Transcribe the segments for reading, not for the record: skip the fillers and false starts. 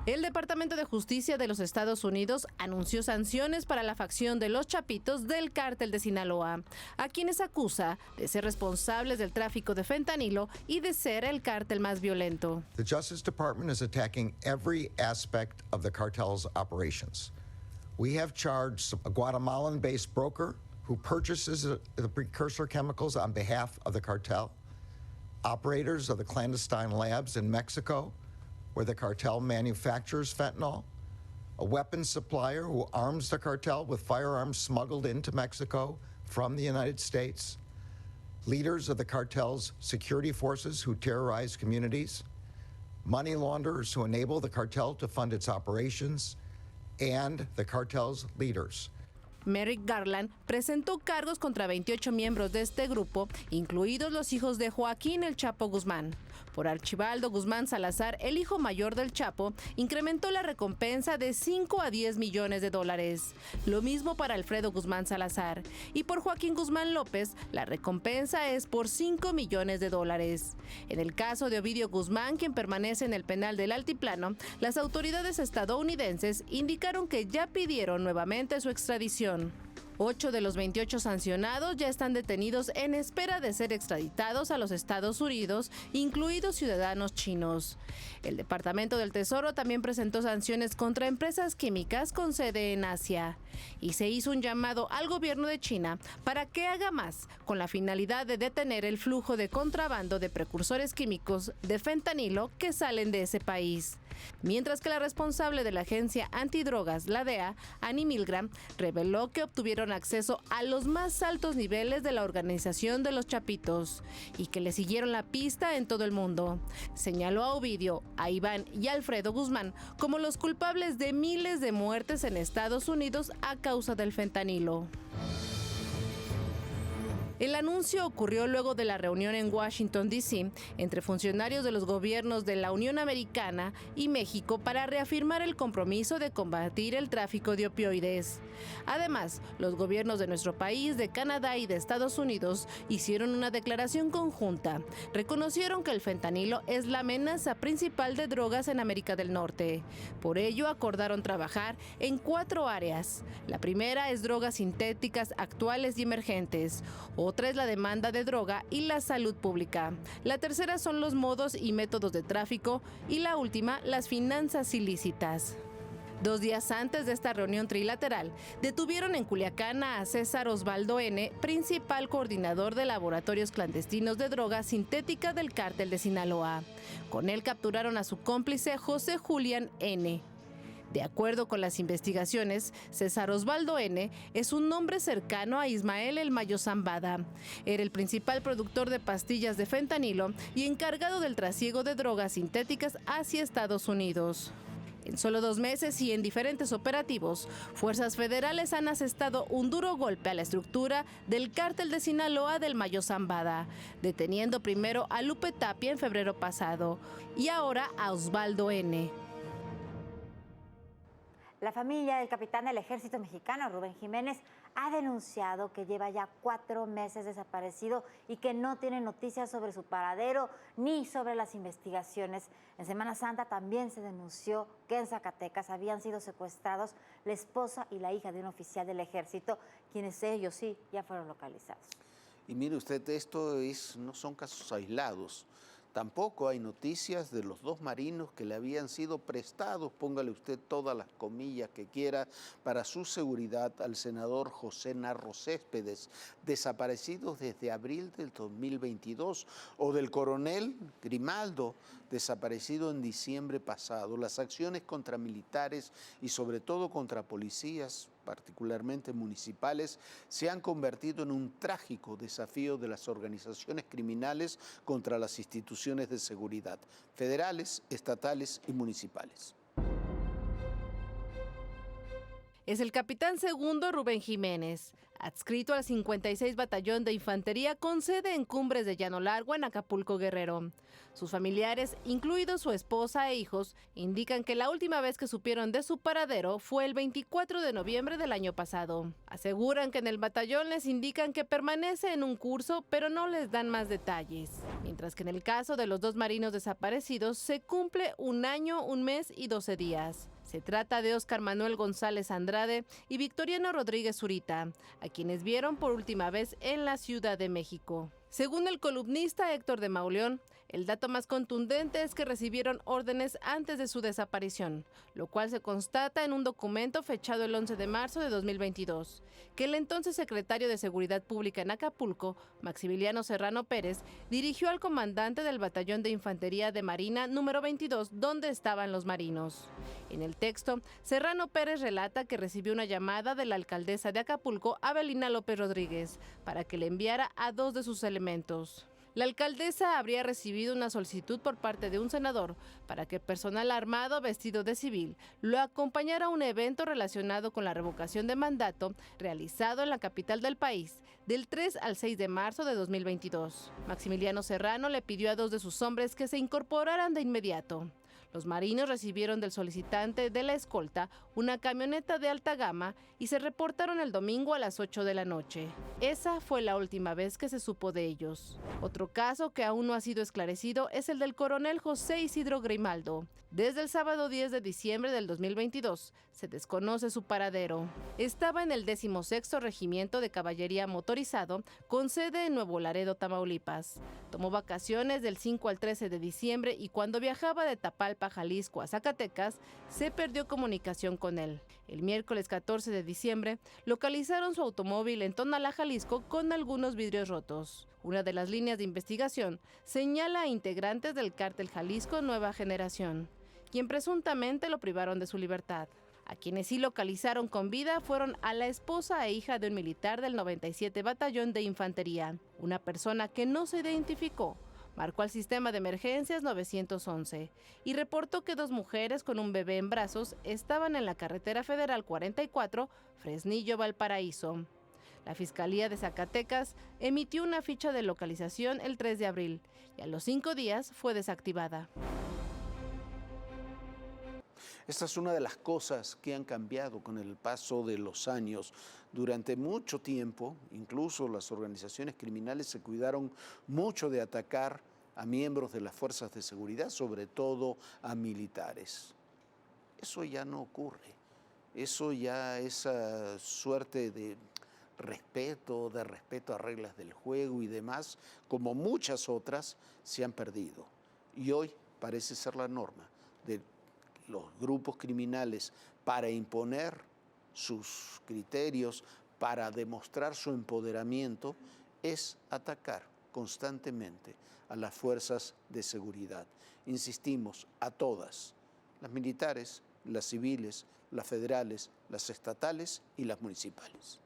El Departamento de Justicia de los Estados Unidos anunció sanciones para la facción de los Chapitos del Cártel de Sinaloa, a quienes acusa de ser responsables del tráfico de fentanilo y de ser el cártel más violento. The Justice Department is attacking every aspect of the cartel's operations. We have charged a Guatemalan-based broker who purchases the precursor chemicals on behalf of the cartel, operators of the clandestine labs in Mexico, where the cartel manufactures fentanyl, a weapons supplier who arms the cartel with firearms smuggled into Mexico from the United States, leaders of the cartel's security forces who terrorize communities, money launderers who enable the cartel to fund its operations, and the cartel's leaders. Merrick Garland presentó cargos contra 28 miembros de este grupo, incluidos los hijos de Joaquín El Chapo Guzmán. Por Archibaldo Guzmán Salazar, el hijo mayor del Chapo, incrementó la recompensa de 5 a 10 millones de dólares. Lo mismo para Alfredo Guzmán Salazar. Y por Joaquín Guzmán López, la recompensa es por 5 millones de dólares. En el caso de Ovidio Guzmán, quien permanece en el penal del Altiplano, las autoridades estadounidenses indicaron que ya pidieron nuevamente su extradición. 8 de los 28 sancionados ya están detenidos en espera de ser extraditados a los Estados Unidos, incluidos ciudadanos chinos. El Departamento del Tesoro también presentó sanciones contra empresas químicas con sede en Asia. Y se hizo un llamado al gobierno de China para que haga más, con la finalidad de detener el flujo de contrabando de precursores químicos de fentanilo que salen de ese país. Mientras que la responsable de la agencia antidrogas, la DEA, Annie Milgram, reveló que obtuvieron acceso a los más altos niveles de la organización de los Chapitos y que le siguieron la pista en todo el mundo. Señaló a Ovidio, a Iván y a Alfredo Guzmán como los culpables de miles de muertes en Estados Unidos a causa del fentanilo. El anuncio ocurrió luego de la reunión en Washington, D.C., entre funcionarios de los gobiernos de la Unión Americana y México para reafirmar el compromiso de combatir el tráfico de opioides. Además, los gobiernos de nuestro país, de Canadá y de Estados Unidos hicieron una declaración conjunta. Reconocieron que el fentanilo es la amenaza principal de drogas en América del Norte. Por ello, acordaron trabajar en 4 áreas. La primera es drogas sintéticas actuales y emergentes. Otra es la demanda de droga y la salud pública. La tercera son los modos y métodos de tráfico y la última, las finanzas ilícitas. 2 días antes de esta reunión trilateral, detuvieron en Culiacán a César Osvaldo N., principal coordinador de laboratorios clandestinos de drogas sintética del cártel de Sinaloa. Con él capturaron a su cómplice José Julián N. De acuerdo con las investigaciones, César Osvaldo N. es un nombre cercano a Ismael El Mayo Zambada. Era el principal productor de pastillas de fentanilo y encargado del trasiego de drogas sintéticas hacia Estados Unidos. En solo 2 meses y en diferentes operativos, fuerzas federales han asestado un duro golpe a la estructura del cártel de Sinaloa del Mayo Zambada, deteniendo primero a Lupe Tapia en febrero pasado y ahora a Osvaldo N. La familia del capitán del Ejército Mexicano, Rubén Jiménez, ha denunciado que lleva ya 4 meses desaparecido y que no tiene noticias sobre su paradero ni sobre las investigaciones. En Semana Santa también se denunció que en Zacatecas habían sido secuestrados la esposa y la hija de un oficial del Ejército, quienes ellos sí ya fueron localizados. Y mire usted, no son casos aislados. Tampoco hay noticias de los 2 marinos que le habían sido prestados, póngale usted todas las comillas que quiera, para su seguridad al senador José Narro Céspedes, desaparecidos desde abril del 2022, o del coronel Grimaldo, desaparecido en diciembre pasado. Las acciones contra militares y sobre todo contra policías, particularmente municipales, se han convertido en un trágico desafío de las organizaciones criminales contra las instituciones de seguridad, federales, estatales y municipales. Es el capitán segundo Rubén Jiménez, adscrito al 56 Batallón de Infantería con sede en Cumbres de Llano Largo, en Acapulco, Guerrero. Sus familiares, incluidos su esposa e hijos, indican que la última vez que supieron de su paradero fue el 24 de noviembre del año pasado. Aseguran que en el batallón les indican que permanece en un curso, pero no les dan más detalles. Mientras que en el caso de los dos marinos desaparecidos se cumple 1 año, 1 mes y 12 días. Se trata de Óscar Manuel González Andrade y Victoriano Rodríguez Zurita, a quienes vieron por última vez en la Ciudad de México. Según el columnista Héctor de Mauleón, el dato más contundente es que recibieron órdenes antes de su desaparición, lo cual se constata en un documento fechado el 11 de marzo de 2022, que el entonces secretario de Seguridad Pública en Acapulco, Maximiliano Serrano Pérez, dirigió al comandante del Batallón de Infantería de Marina número 22, donde estaban los marinos. En el texto, Serrano Pérez relata que recibió una llamada de la alcaldesa de Acapulco, Abelina López Rodríguez, para que le enviara a 2 de sus elementos. La alcaldesa habría recibido una solicitud por parte de un senador para que personal armado vestido de civil lo acompañara a un evento relacionado con la revocación de mandato realizado en la capital del país del 3 al 6 de marzo de 2022. Maximiliano Serrano le pidió a 2 de sus hombres que se incorporaran de inmediato. Los marinos recibieron del solicitante de la escolta una camioneta de alta gama y se reportaron el domingo a las 8 de la noche. Esa fue la última vez que se supo de ellos. Otro caso que aún no ha sido esclarecido es el del coronel José Isidro Grimaldo. Desde el sábado 10 de diciembre del 2022 se desconoce su paradero. Estaba en el 16º Regimiento de Caballería Motorizado con sede en Nuevo Laredo, Tamaulipas. Tomó vacaciones del 5 al 13 de diciembre y cuando viajaba de Tapalpa, Jalisco a Zacatecas, se perdió comunicación con él. El miércoles 14 de diciembre localizaron su automóvil en Tonalá, Jalisco, con algunos vidrios rotos. Una de las líneas de investigación señala a integrantes del cártel Jalisco Nueva Generación, quien presuntamente lo privaron de su libertad. A quienes sí localizaron con vida fueron a la esposa e hija de un militar del 97 Batallón de Infantería, una persona que no se identificó. Marcó al sistema de emergencias 911 y reportó que 2 mujeres con un bebé en brazos estaban en la carretera federal 44, Fresnillo-Valparaíso. La Fiscalía de Zacatecas emitió una ficha de localización el 3 de abril y a los 5 días fue desactivada. Esta es una de las cosas que han cambiado con el paso de los años. Durante mucho tiempo, incluso las organizaciones criminales se cuidaron mucho de atacar a miembros de las fuerzas de seguridad, sobre todo a militares. Eso ya no ocurre. Eso ya, esa suerte de respeto a reglas del juego y demás, como muchas otras, se han perdido. Y hoy parece ser la norma de los grupos criminales para imponer sus criterios, para demostrar su empoderamiento, es atacar constantemente a las fuerzas de seguridad. Insistimos, a todas, las militares, las civiles, las federales, las estatales y las municipales.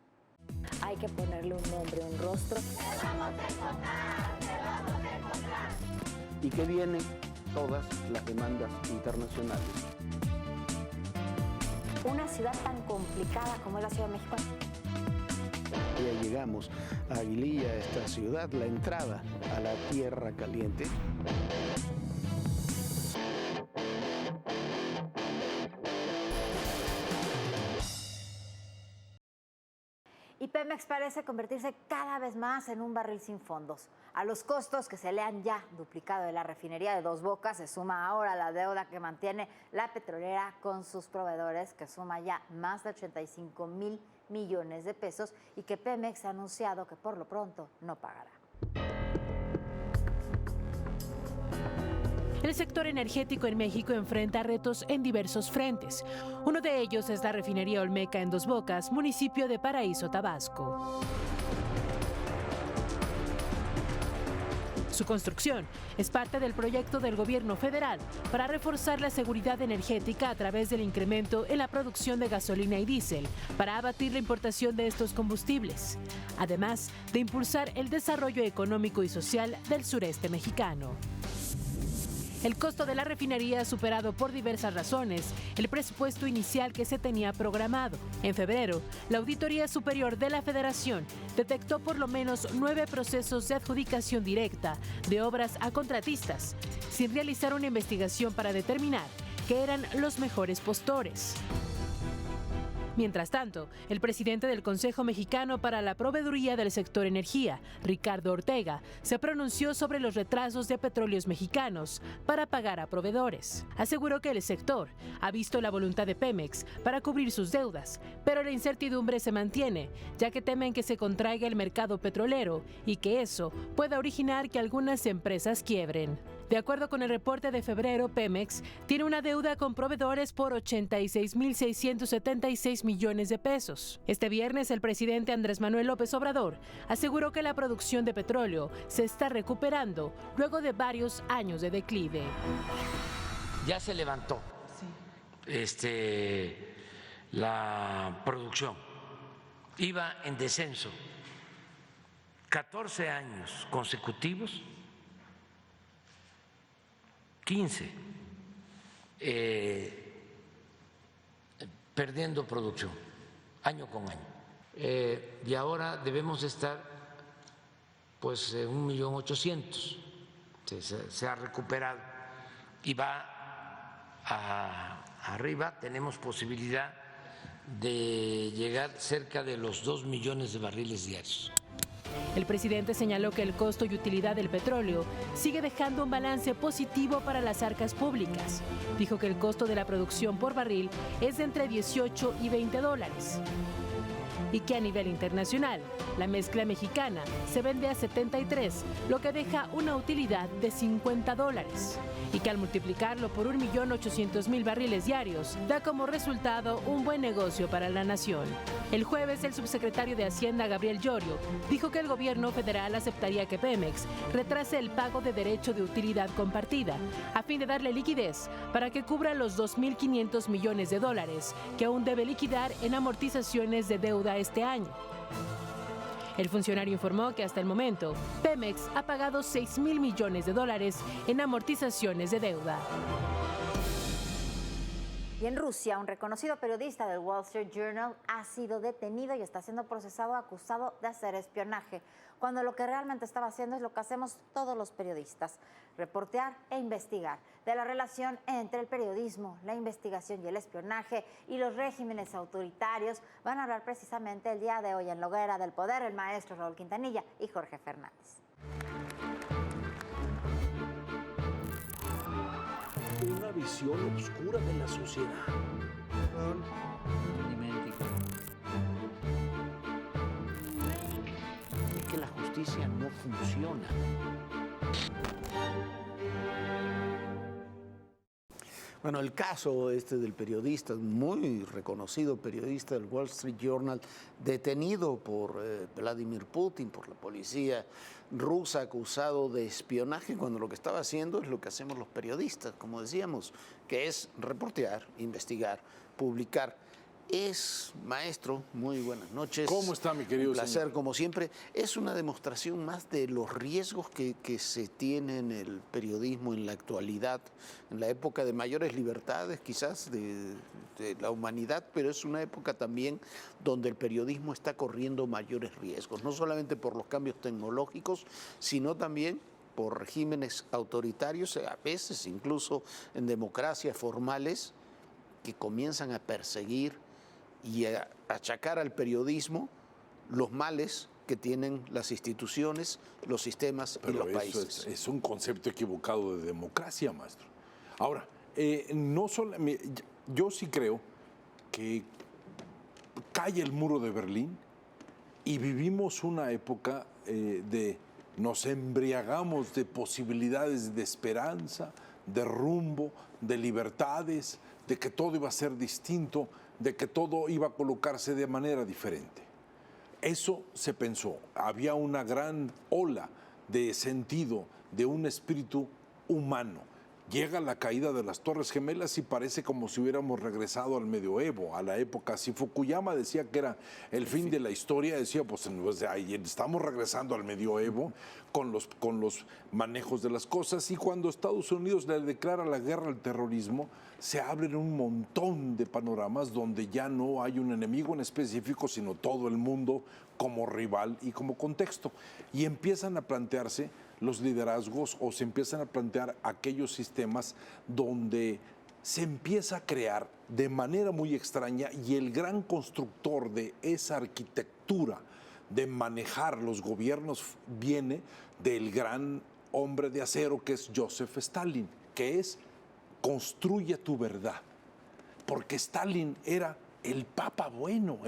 Hay que ponerle un nombre, un rostro. ¿Y qué vienen? Todas las demandas internacionales. Una ciudad tan complicada como es la Ciudad de México. Ya llegamos a Aguililla, esta ciudad, la entrada a la Tierra Caliente. Y Pemex parece convertirse cada vez más en un barril sin fondos. A los costos que se le han ya duplicado de la refinería de Dos Bocas se suma ahora la deuda que mantiene la petrolera con sus proveedores, que suma ya más de 85,000 millones de pesos y que Pemex ha anunciado que por lo pronto no pagará. El sector energético en México enfrenta retos en diversos frentes. Uno de ellos es la refinería Olmeca en Dos Bocas, municipio de Paraíso, Tabasco. Su construcción es parte del proyecto del gobierno federal para reforzar la seguridad energética a través del incremento en la producción de gasolina y diésel para abatir la importación de estos combustibles, además de impulsar el desarrollo económico y social del sureste mexicano. El costo de la refinería ha superado por diversas razones el presupuesto inicial que se tenía programado. En febrero, la Auditoría Superior de la Federación detectó por lo menos 9 procesos de adjudicación directa de obras a contratistas, sin realizar una investigación para determinar que eran los mejores postores. Mientras tanto, el presidente del Consejo Mexicano para la Proveeduría del Sector Energía, Ricardo Ortega, se pronunció sobre los retrasos de Petróleos Mexicanos para pagar a proveedores. Aseguró que el sector ha visto la voluntad de Pemex para cubrir sus deudas, pero la incertidumbre se mantiene, ya que temen que se contraiga el mercado petrolero y que eso pueda originar que algunas empresas quiebren. De acuerdo con el reporte de febrero, Pemex tiene una deuda con proveedores por 86.676 millones de pesos. Este viernes, el presidente Andrés Manuel López Obrador aseguró que la producción de petróleo se está recuperando luego de varios años de declive. Ya se levantó la producción. Iba en descenso 14 años consecutivos. 15, perdiendo producción, año con año. Y ahora debemos estar pues en 1.800.000, se ha recuperado y va arriba. Tenemos posibilidad de llegar cerca de los 2 millones de barriles diarios. El presidente señaló que el costo y utilidad del petróleo sigue dejando un balance positivo para las arcas públicas. Dijo que el costo de la producción por barril es de entre 18 y 20 dólares. Y que a nivel internacional, la mezcla mexicana se vende a 73, lo que deja una utilidad de 50 dólares. Y que al multiplicarlo por 1.800.000 barriles diarios, da como resultado un buen negocio para la nación. El jueves, el subsecretario de Hacienda, Gabriel Llorio, dijo que el gobierno federal aceptaría que Pemex retrase el pago de derecho de utilidad compartida, a fin de darle liquidez para que cubra los 2.500 millones de dólares que aún debe liquidar en amortizaciones de deuda este año. El funcionario informó que hasta el momento, Pemex ha pagado 6.000 millones de dólares en amortizaciones de deuda. Y en Rusia, un reconocido periodista del Wall Street Journal ha sido detenido y está siendo procesado acusado de hacer espionaje, cuando lo que realmente estaba haciendo es lo que hacemos todos los periodistas: reportear e investigar de la relación entre el periodismo, la investigación y el espionaje y los regímenes autoritarios. Van a hablar precisamente el día de hoy en La Hoguera del Poder el maestro Raúl Quintanilla y Jorge Fernández. Una visión oscura de la sociedad. Es que la justicia no funciona. Bueno, el caso del periodista, muy reconocido periodista del Wall Street Journal, detenido por Vladimir Putin, por la policía rusa, acusado de espionaje, cuando lo que estaba haciendo es lo que hacemos los periodistas, como decíamos, que es reportear, investigar, publicar. Maestro, muy buenas noches. ¿Cómo está, mi querido Un placer, señor? como siempre. Es una demostración más de los riesgos que se tiene en el periodismo en la actualidad, en la época de mayores libertades quizás de la humanidad, pero es una época también donde el periodismo está corriendo mayores riesgos, no solamente por los cambios tecnológicos, sino también por regímenes autoritarios, a veces incluso en democracias formales, que comienzan a perseguir y a achacar al periodismo los males que tienen las instituciones, los sistemas y los países. Es un concepto equivocado de democracia, maestro. Ahora, yo sí creo que cae el muro de Berlín y vivimos una época nos embriagamos de posibilidades de esperanza, de rumbo, de libertades, de que todo iba a ser distinto, de que todo iba a colocarse de manera diferente. Eso se pensó. Había una gran ola de sentido, de un espíritu humano. Llega la caída de las Torres Gemelas y parece como si hubiéramos regresado al medioevo, a la época. Si Fukuyama decía que era el fin de la historia, decía, pues ahí estamos regresando al medioevo con los manejos de las cosas. Y cuando Estados Unidos le declara la guerra al terrorismo, se abren un montón de panoramas donde ya no hay un enemigo en específico, sino todo el mundo como rival y como contexto. Y empiezan a plantearse los liderazgos o se empiezan a plantear aquellos sistemas donde se empieza a crear de manera muy extraña, y el gran constructor de esa arquitectura de manejar los gobiernos viene del gran hombre de acero que es Joseph Stalin, que es construye tu verdad. Porque Stalin era el papá bueno,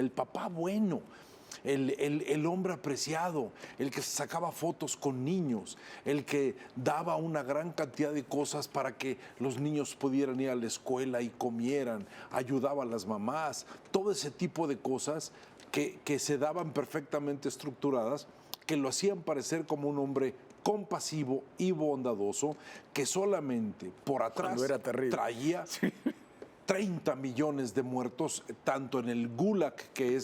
el hombre apreciado, el que sacaba fotos con niños, el que daba una gran cantidad de cosas para que los niños pudieran ir a la escuela y comieran, ayudaba a las mamás, todo ese tipo de cosas que se daban perfectamente estructuradas, que lo hacían parecer como un hombre compasivo y bondadoso, que solamente por atrás traía 30 millones de muertos, tanto en el Gulag, que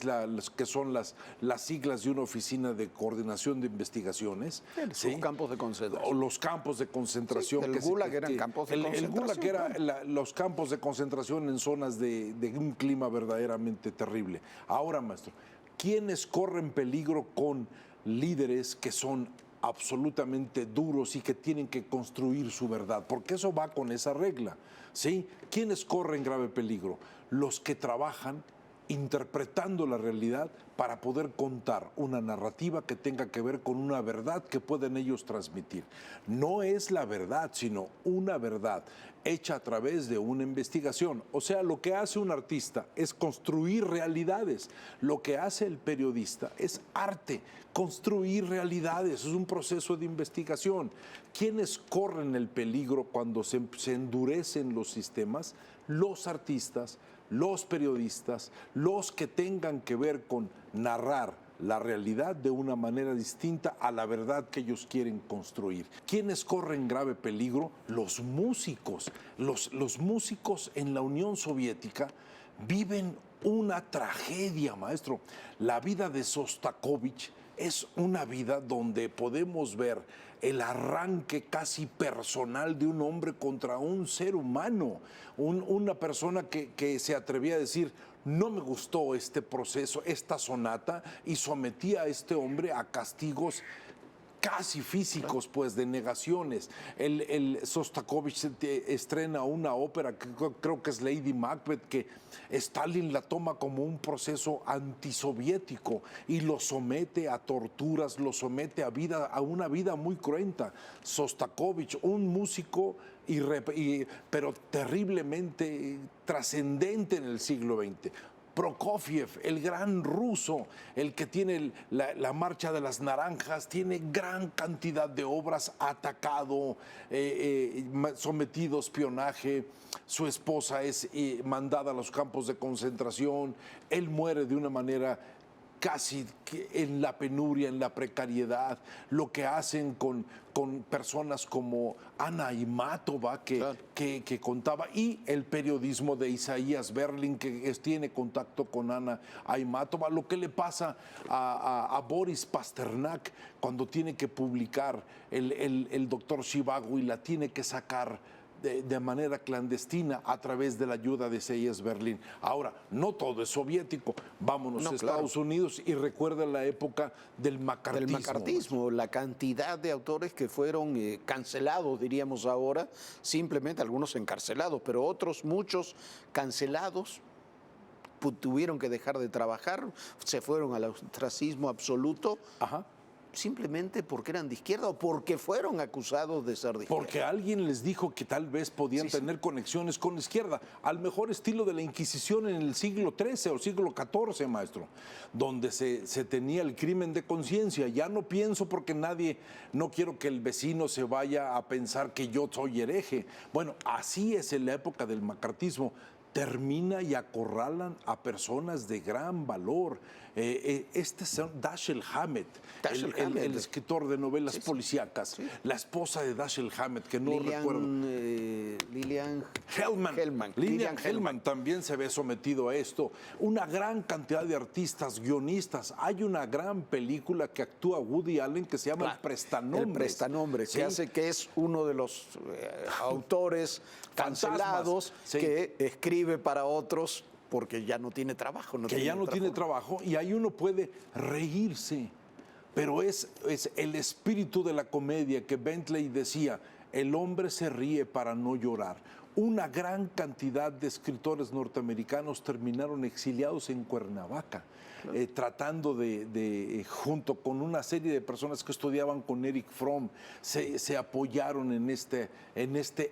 son las siglas de una oficina de coordinación de investigaciones. ¿Sí? Campos de concentración. O los campos de concentración. Sí, el Gulag eran campos de concentración. El Gulag era los campos de concentración en zonas de un clima verdaderamente terrible. Ahora, maestro, ¿quiénes corren peligro con líderes que son absolutamente duros y que tienen que construir su verdad? Porque eso va con esa regla, ¿sí? ¿Quiénes corren grave peligro? Los que trabajan interpretando la realidad para poder contar una narrativa que tenga que ver con una verdad que pueden ellos transmitir. No es la verdad, sino una verdad hecha a través de una investigación. O sea, lo que hace un artista es construir realidades. Lo que hace el periodista es arte, construir realidades. Es un proceso de investigación. ¿Quiénes corren el peligro cuando se endurecen los sistemas? Los artistas, los periodistas, los que tengan que ver con narrar la realidad de una manera distinta a la verdad que ellos quieren construir. ¿Quiénes corren grave peligro? Los músicos. Los músicos en la Unión Soviética viven una tragedia, maestro. La vida de Sostakovich es una vida donde podemos ver el arranque casi personal de un hombre contra un ser humano, una persona que se atrevía a decir: no me gustó este proceso, esta sonata, y sometía a este hombre a castigos casi físicos, pues, de negaciones. El Sostakovich estrena una ópera que creo que es Lady Macbeth, que Stalin la toma como un proceso antisoviético y lo somete a torturas, lo somete a una vida muy cruenta. Sostakovich, un músico pero terriblemente trascendente en el siglo XX. Prokofiev, el gran ruso, el que tiene la Marcha de las Naranjas, tiene gran cantidad de obras, atacado, sometido a espionaje, su esposa es mandada a los campos de concentración, él muere de una manera casi en la penuria, en la precariedad, lo que hacen con personas como Ana Aimátova, que contaba, y el periodismo de Isaías Berlin, que tiene contacto con Ana Aimátova, lo que le pasa a Boris Pasternak cuando tiene que publicar el doctor Zhivago y la tiene que sacar de manera clandestina a través de la ayuda de Isaías Berlin. Ahora, no todo es soviético. Vámonos a Estados Unidos y recuerda la época del macartismo. Del macartismo, la cantidad de autores que fueron cancelados, diríamos ahora, simplemente algunos encarcelados, pero otros muchos cancelados, tuvieron que dejar de trabajar, se fueron al ostracismo absoluto. Ajá. Simplemente porque eran de izquierda o porque fueron acusados de ser de izquierda. Porque alguien les dijo que tal vez podían tener conexiones con la izquierda, al mejor estilo de la Inquisición en el siglo XIII o siglo XIV, maestro, donde se tenía el crimen de conciencia. Ya no pienso porque no quiero que el vecino se vaya a pensar que yo soy hereje. Bueno, así es en la época del macartismo. Termina y acorralan a personas de gran valor. Este señor Dashiell Hammett, el escritor de novelas policíacas, la esposa de Dashiell Hammett, que no recuerdo. Lillian Hellman también se ve sometido a esto. Una gran cantidad de artistas, guionistas. Hay una gran película que actúa Woody Allen que se llama El Prestanombres. El Prestanombres, que hace que es uno de los autores cancelados que escribe para otros porque ya no tiene trabajo. Tiene trabajo y ahí uno puede reírse. Pero es el espíritu de la comedia que Bentley decía, el hombre se ríe para no llorar. Una gran cantidad de escritores norteamericanos terminaron exiliados en Cuernavaca, tratando junto con una serie de personas que estudiaban con Eric Fromm, se apoyaron en este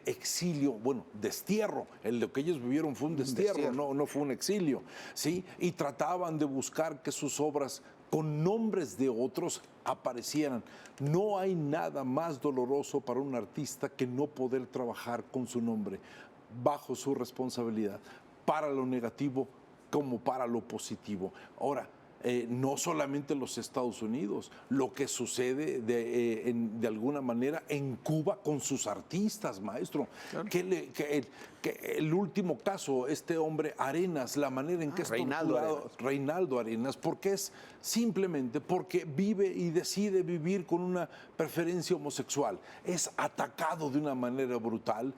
exilio, bueno, destierro. Lo que ellos vivieron fue un destierro. No fue un exilio, ¿sí? Y trataban de buscar que sus obras con nombres de otros aparecieran. No hay nada más doloroso para un artista que no poder trabajar con su nombre, bajo su responsabilidad, para lo negativo como para lo positivo. Ahora, no solamente en los Estados Unidos, lo que sucede de alguna manera en Cuba con sus artistas, maestro. Claro. El último caso, este hombre Arenas, la manera en que es torturado, Reinaldo Arenas, porque es simplemente porque vive y decide vivir con una preferencia homosexual. Es atacado de una manera brutal.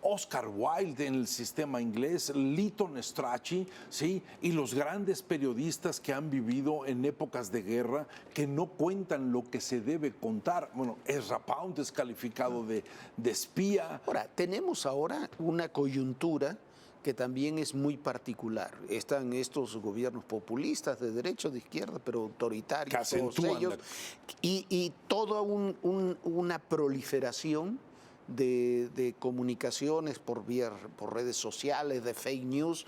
Oscar Wilde en el sistema inglés, Lytton Strachey, ¿sí? Y los grandes periodistas que han vivido en épocas de guerra que no cuentan lo que se debe contar. Bueno, Ezra Pound es calificado de espía. Ahora, tenemos ahora una coyuntura que también es muy particular. Están estos gobiernos populistas de derecha o de izquierda, pero autoritarios, todos ellos, y toda una proliferación de comunicaciones por redes sociales, de fake news,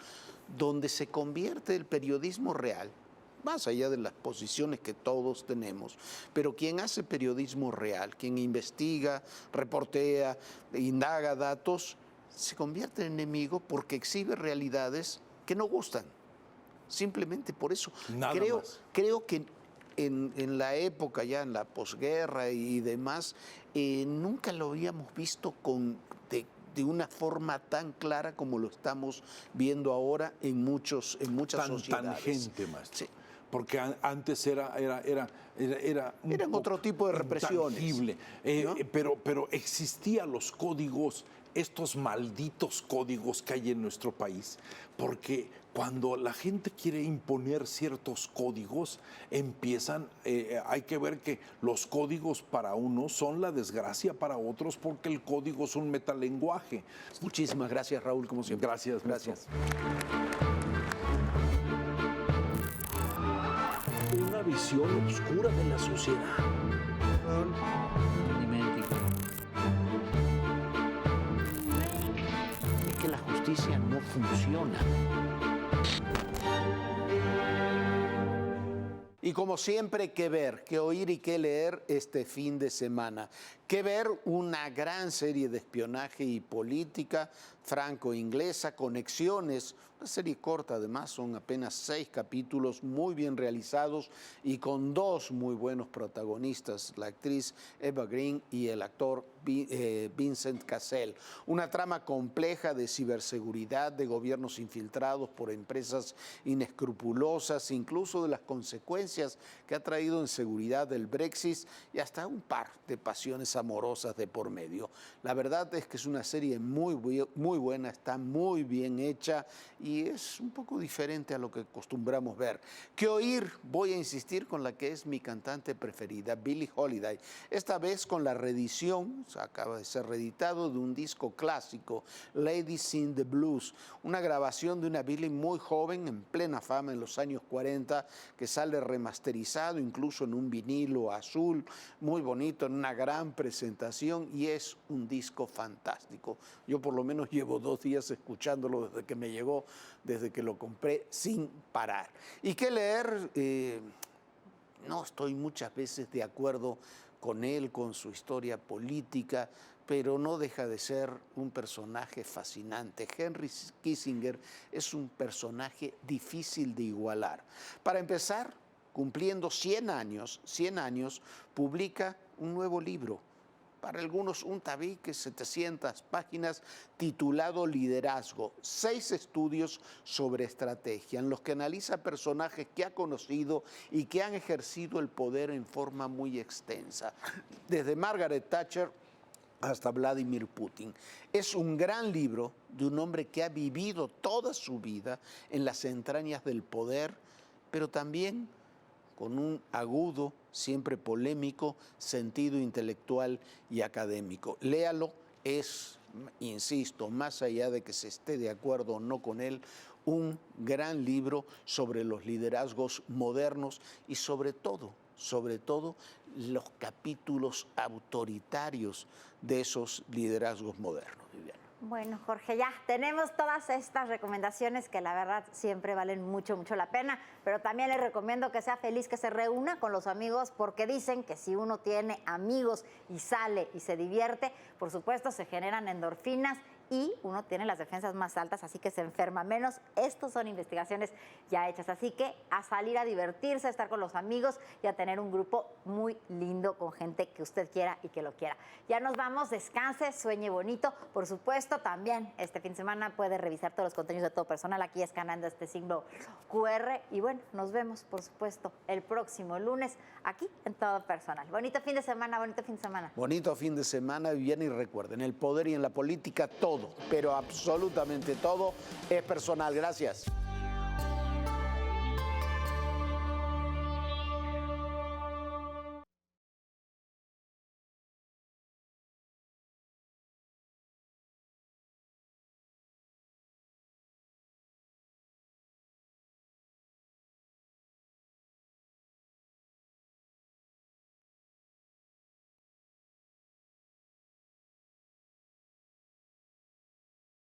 donde se convierte el periodismo real, más allá de las posiciones que todos tenemos, pero quien hace periodismo real, quien investiga, reportea, indaga datos, se convierte en enemigo porque exhibe realidades que no gustan. Simplemente por eso. Creo que en la época, ya en la posguerra y demás, nunca lo habíamos visto de una forma tan clara como lo estamos viendo ahora en muchas sociedades. Tangente, maestro. Sí. Porque antes eran otro tipo de represiones. Intangible, ¿no? Pero existían los códigos, estos malditos códigos que hay en nuestro país, porque cuando la gente quiere imponer ciertos códigos, hay que ver que los códigos para unos son la desgracia para otros, porque el código es un metalenguaje. Muchísimas gracias, Raúl, como siempre. Gracias. Una visión oscura de la sociedad. Es que la justicia no funciona. Y como siempre, qué ver, qué oír y qué leer este fin de semana. Qué ver una gran serie de espionaje y política franco-inglesa, Conexiones, una serie corta además, son apenas 6 capítulos muy bien realizados y con 2 muy buenos protagonistas, la actriz Eva Green y el actor Vincent Cassel. Una trama compleja de ciberseguridad, de gobiernos infiltrados por empresas inescrupulosas, incluso de las consecuencias que ha traído en seguridad del Brexit y hasta un par de pasiones amorosas de por medio. La verdad es que es una serie muy buena, está muy bien hecha y es un poco diferente a lo que acostumbramos ver. ¿Qué oír? Voy a insistir con la que es mi cantante preferida, Billie Holiday. Esta vez con la reedición, acaba de ser reeditado, de un disco clásico, Lady Sing the Blues, una grabación de una Billie muy joven, en plena fama en los años 40, que sale remasterizado incluso en un vinilo azul, muy bonito, en una gran presentación, y es un disco fantástico. Yo por lo menos llevo 2 días escuchándolo desde que me llegó, desde que lo compré sin parar. ¿Y qué leer? No estoy muchas veces de acuerdo con él, con su historia política, pero no deja de ser un personaje fascinante. Henry Kissinger es un personaje difícil de igualar. Para empezar, cumpliendo 100 años, publica un nuevo libro. Para algunos un tabique, 700 páginas, titulado Liderazgo, 6 estudios sobre estrategia, en los que analiza personajes que ha conocido y que han ejercido el poder en forma muy extensa, desde Margaret Thatcher hasta Vladimir Putin. Es un gran libro de un hombre que ha vivido toda su vida en las entrañas del poder, pero también con un agudo, siempre polémico, sentido intelectual y académico. Léalo, es, insisto, más allá de que se esté de acuerdo o no con él, un gran libro sobre los liderazgos modernos y sobre todo, los capítulos autoritarios de esos liderazgos modernos, Viviana. Bueno, Jorge, ya tenemos todas estas recomendaciones que la verdad siempre valen mucho, mucho la pena, pero también les recomiendo que sea feliz, que se reúna con los amigos, porque dicen que si uno tiene amigos y sale y se divierte, por supuesto se generan endorfinas y uno tiene las defensas más altas, así que se enferma menos. Estos son investigaciones ya hechas, así que a salir a divertirse, a estar con los amigos y a tener un grupo muy lindo con gente que usted quiera y que lo quiera. Ya nos vamos, descanse, sueñe bonito. Por supuesto, también este fin de semana puede revisar todos los contenidos de Todo Personal aquí escaneando este signo QR. Y bueno, nos vemos, por supuesto, el próximo lunes aquí en Todo Personal. Bonito fin de semana, bonito fin de semana. Bonito fin de semana, Viviana, y recuerden, el poder y en la política todo, pero absolutamente todo es personal. Gracias.